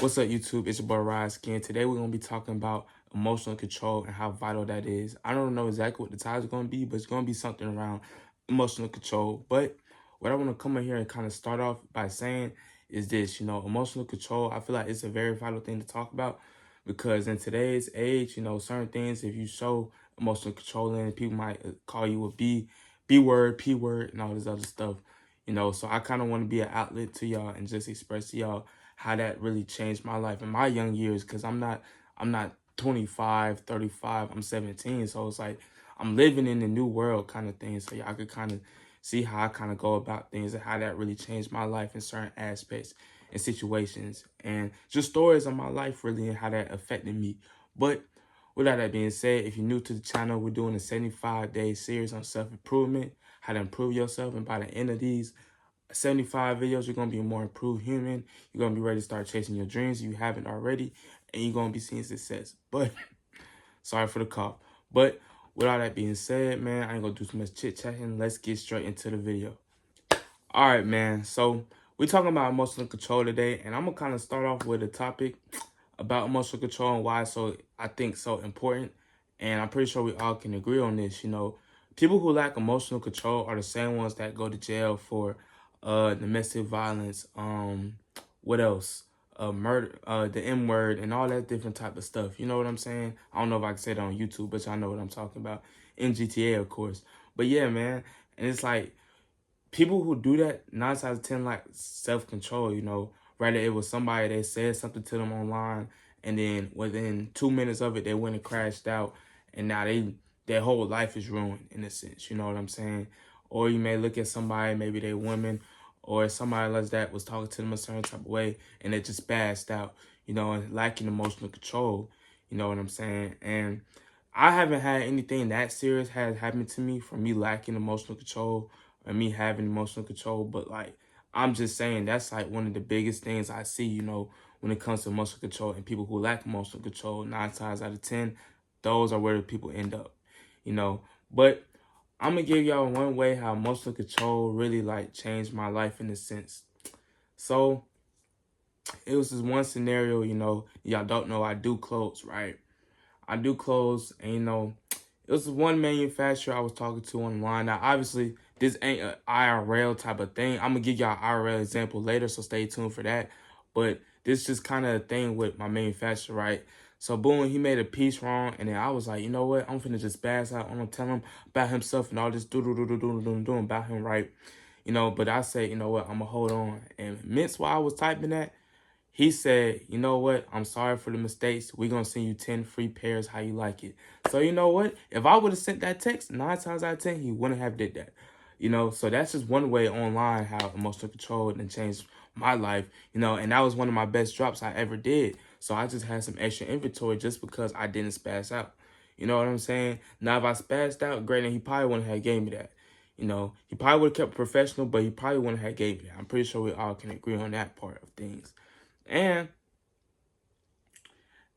What's up, YouTube? It's your boy RODSKII. Today we're gonna be talking about emotional control and how vital that is. I don't know exactly what the title is gonna be, but it's gonna be something around emotional control. But what I want to come in here and kind of start off by saying is this: emotional control. I feel like it's a very vital thing to talk about because in today's age, certain things, if you show emotional control, in, people might call you a B word, P word, and all this other stuff. So I kind of want to be an outlet to y'all and just express to y'all how that really changed my life in my young years, because I'm not 25, 35, I'm 17. So it's like I'm living in the new world kind of thing. So y'all could kind of see how I kind of go about things and how that really changed my life in certain aspects and situations, and just stories of my life really and how that affected me. But with all that being said, if you're new to the channel, we're doing a 75-day series on self-improvement, how to improve yourself. And by the end of these 75 videos, you're going to be a more improved human. You're going to be ready to start chasing your dreams if you haven't already, and you're going to be seeing success. But, sorry for the cough. But with all that being said, man, I ain't going to do too much chit-chatting. Let's get straight into the video. All right, man. So we're talking about emotional control today, and I'm going to kind of start off with a topic about emotional control and why I think so important. And I'm pretty sure we all can agree on this. People who lack emotional control are the same ones that go to jail for domestic violence, what else? Murder, the M word, and all that different type of stuff. You know what I'm saying? I don't know if I can say that on YouTube, but y'all know what I'm talking about. In GTA, of course. But yeah, man. And it's like people who do that, 9 times out of 10, like self-control, Rather it was somebody that said something to them online, and then within 2 minutes of it, they went and crashed out, and now their whole life is ruined in a sense. You know what I'm saying? Or you may look at somebody, maybe they women, or somebody like that was talking to them a certain type of way, and they just passed out, and lacking emotional control. You know what I'm saying? And I haven't had anything that serious has happened to me from me lacking emotional control or me having emotional control, but like I'm just saying that's like one of the biggest things I see, when it comes to emotional control and people who lack emotional control. 9 times out of 10, those are where the people end up, you know. But I'm gonna give y'all one way how emotional control really like changed my life in a sense. So it was this one scenario, y'all don't know I do clothes, right? I do clothes, and it was one manufacturer I was talking to online. Now, obviously, this ain't an IRL type of thing. I'm gonna give y'all an IRL example later, so stay tuned for that. But this just kind of a thing with my manufacturer, right? So boom, he made a piece wrong, and then I was like, you know what? I'm finna just bass out. I'm gonna tell him about himself and all this do about him, right? But I said, you know what? I'm gonna hold on. And mince while I was typing that, he said, you know what? I'm sorry for the mistakes. We're going to send you 10 free pairs how you like it. So you know what? If I would have sent that text, 9 times out of 10, he wouldn't have did that. So that's just one way online how emotional control and changed my life, and that was one of my best drops I ever did. So I just had some extra inventory just because I didn't spaz out. You know what I'm saying? Now, if I spazzed out, great, and he probably wouldn't have gave me that. He probably would have kept professional, but he probably wouldn't have gave me that. I'm pretty sure we all can agree on that part of things. And,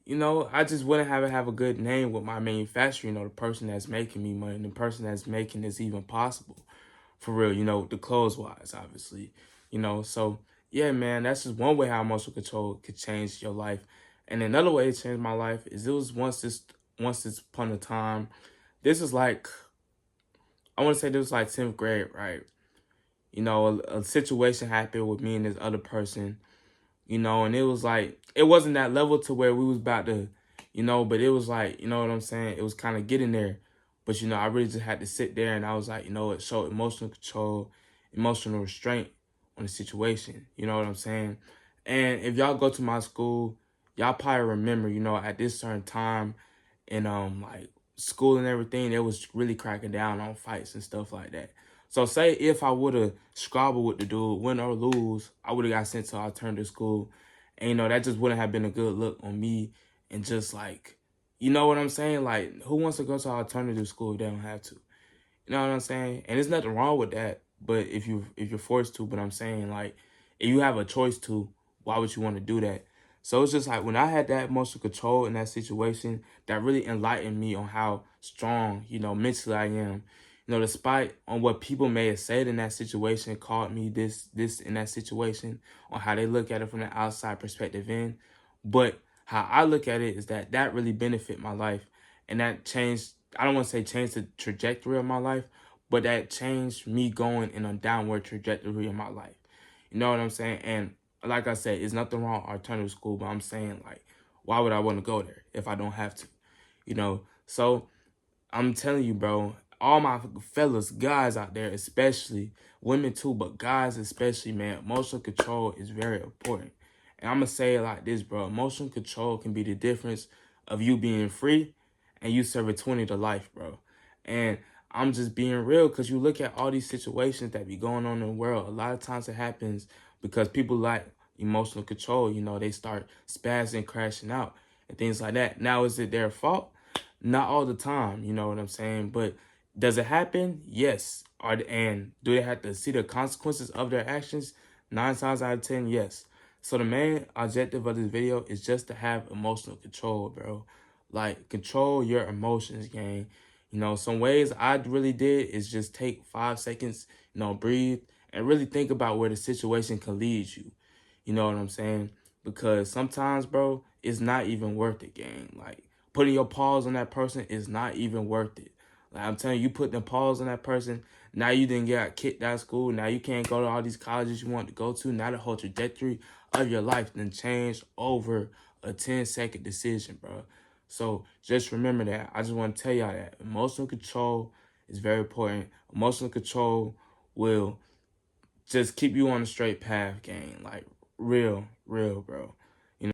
I just wouldn't have a good name with my manufacturer, the person that's making me money, the person that's making this even possible. For real, the clothes-wise, obviously. So, yeah, man, that's just one way how emotional control could change your life. And another way it changed my life is it was once this upon a time, this is like, I want to say this was like 10th grade, right? A situation happened with me and this other person, and it was like, it wasn't that level to where we was about to, but it was like, you know what I'm saying? It was kind of getting there. But, I really just had to sit there and I was like, it showed emotional control, emotional restraint on the situation. You know what I'm saying? And if y'all go to my school, y'all probably remember, at this certain time in like school and everything, it was really cracking down on fights and stuff like that. So say if I would have squabbled with the dude, win or lose, I would have got sent to alternative school. And, that just wouldn't have been a good look on me. And just like, you know what I'm saying? Like, who wants to go to alternative school if they don't have to? You know what I'm saying? And there's nothing wrong with that. But if you're forced to, but I'm saying, like, if you have a choice to, why would you want to do that? So it's just like when I had that emotional control in that situation, that really enlightened me on how strong, mentally I am. despite on what people may have said in that situation, called me this in that situation, on how they look at it from the outside perspective in. But how I look at it is that that really benefit my life. And that changed, I don't want to say change the trajectory of my life, but that changed me going in a downward trajectory in my life. You know what I'm saying? And like I said, it's nothing wrong with alternative school, but I'm saying, like, why would I want to go there if I don't have to? So I'm telling you, bro, all my fellas, guys out there, especially women too, but guys especially, man, emotional control is very important. And I'm going to say it like this, bro. Emotional control can be the difference of you being free and you serving 20 to life, bro. And I'm just being real, because you look at all these situations that be going on in the world. A lot of times it happens because people lack emotional control. They start spazzing, crashing out, and things like that. Now, is it their fault? Not all the time, you know what I'm saying? But does it happen? Yes. And do they have to see the consequences of their actions? 9 times out of 10, yes. So the main objective of this video is just to have emotional control, bro. Like, control your emotions, gang. Some ways I really did is just take 5 seconds, breathe, and really think about where the situation can lead you. You know what I'm saying? Because sometimes, bro, it's not even worth it, gang. Like, putting your paws on that person is not even worth it. Like, I'm telling you, you put them paws on that person, now you didn't get kicked out of school. Now you can't go to all these colleges you want to go to. Now the whole trajectory of your life then changed over a 10-second decision, bro. So just remember that. I just want to tell y'all that emotional control is very important. Emotional control will just keep you on the straight path, gang. Like, real, bro. You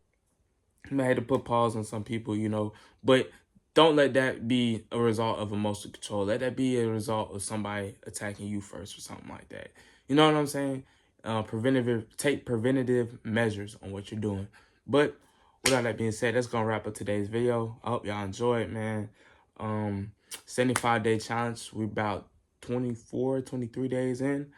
may have to put pause on some people, but don't let that be a result of emotional control. Let that be a result of somebody attacking you first or something like that. You know what I'm saying? Take preventative measures on what you're doing. But with all that being said, that's gonna wrap up today's video. I hope y'all enjoyed, man. 75-day challenge. We about 24, 23 days in.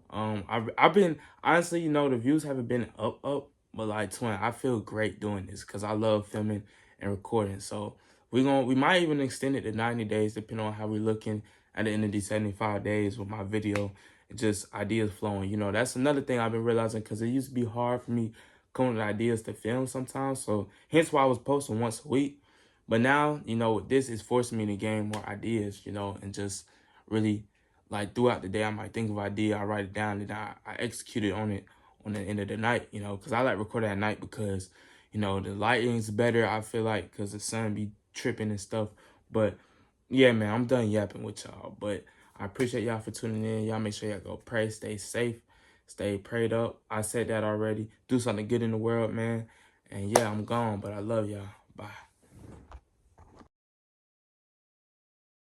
I've been, honestly, the views haven't been up, but like, twin, I feel great doing this because I love filming and recording. So we might even extend it to 90 days, depending on how we're looking at the end of these 75 days with my video and just ideas flowing. That's another thing I've been realizing, because it used to be hard for me coming with ideas to film sometimes. So hence why I was posting once a week. But now, this is forcing me to gain more ideas, and just really, like, throughout the day, I might think of an idea, I write it down, and I execute it on the end of the night, because I like recording at night because, the lighting's better, I feel like, because the sun be tripping and stuff. But yeah, man, I'm done yapping with y'all. But I appreciate y'all for tuning in. Y'all make sure y'all go pray, stay safe, stay prayed up. I said that already. Do something good in the world, man. And yeah, I'm gone, but I love y'all. Bye.